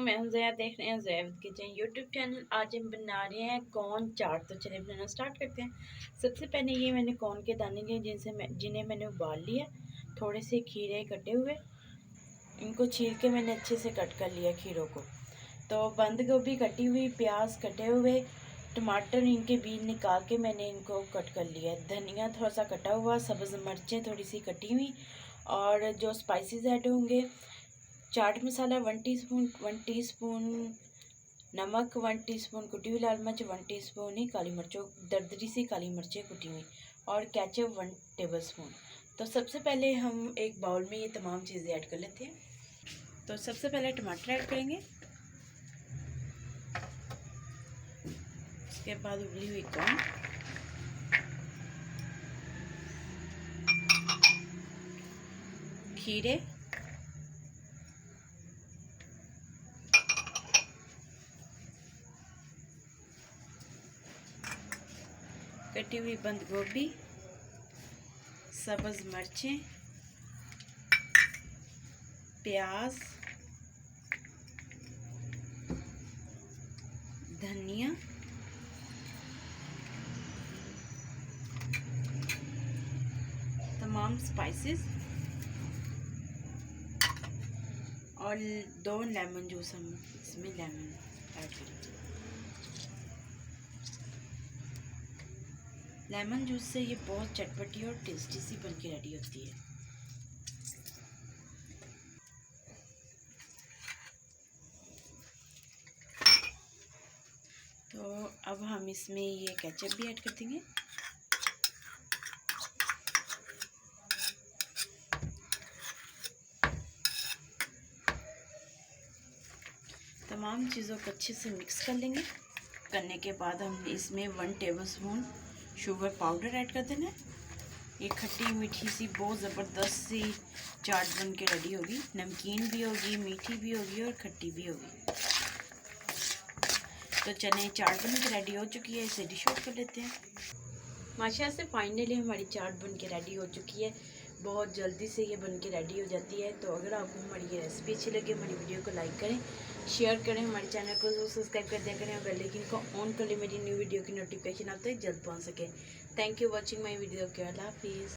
मैं हूं ज़या, देख रहे हैं ज़या किचन यूट्यूब चैनल। आज हम बना रहे हैं कॉर्न चाट। तो चलिए बनाना स्टार्ट करते हैं। सबसे पहले ये मैंने कॉर्न के दाने लिए जिन्हें मैंने उबाल लिया। थोड़े से खीरे कटे हुए, इनको छील के मैंने अच्छे से कट कर लिया खीरों को। तो बंद गोभी कटी हुई, प्याज कटे हुए, टमाटर इनके बीज निकाल के मैंने इनको कट कर लिया। धनिया थोड़ा सा कटा हुआ, सब्ज़ मिर्चें थोड़ी सी कटी हुई, और जो स्पाइसेस ऐड होंगे, चाट मसाला 1 टीस्पून, नमक 1 टीस्पून, कुटी हुई लाल मिर्च 1 टीस्पून ही, काली मिर्चों दरदरी सी काली मिर्चें कुटी हुई, और केचप 1 टेबलस्पून। तो सबसे पहले हम एक बाउल में ये तमाम चीज़ें ऐड कर लेते हैं। तो सबसे पहले टमाटर ऐड करेंगे, उसके बाद उबली हुई कॉर्न, खीरे, कटी हुई बंद गोभी, सब्ज़ मिर्चें, प्याज, धनिया, तमाम स्पाइसेस, और 2 लेमन जूस हम इसमें लेमन ऐड करेंगे। लेमन जूस से ये बहुत चटपटी और टेस्टी सी बन के रेडी होती है। तो अब हम इसमें ये केचप भी ऐड कर देंगे। तमाम चीज़ों को अच्छे से मिक्स कर लेंगे। करने के बाद हम इसमें 1 टेबलस्पून शुगर पाउडर ऐड कर देना है। ये खट्टी मीठी सी बहुत ज़बरदस्त सी चाट बन के रेडी होगी। नमकीन भी होगी, मीठी भी होगी और खट्टी भी होगी। तो चने चाट बन के रेडी हो चुकी है, इसे डिश आउट कर लेते हैं। माशाल्लाह से फाइनली हमारी चाट बन के रेडी हो चुकी है। बहुत जल्दी से ये बन के रेडी हो जाती है। तो अगर आपको हमारी ये रेसिपी अच्छी लगे, हमारी वीडियो को लाइक करें, शेयर करें, हमारे चैनल को सब्सक्राइब कर दिया करें, और बेल आइकन को ऑन कर ले, मेरी न्यू वीडियो की नोटिफिकेशन आप तक जल्द पहुँच सके। Thank you watching my video के। अल्लाह हाफिज़।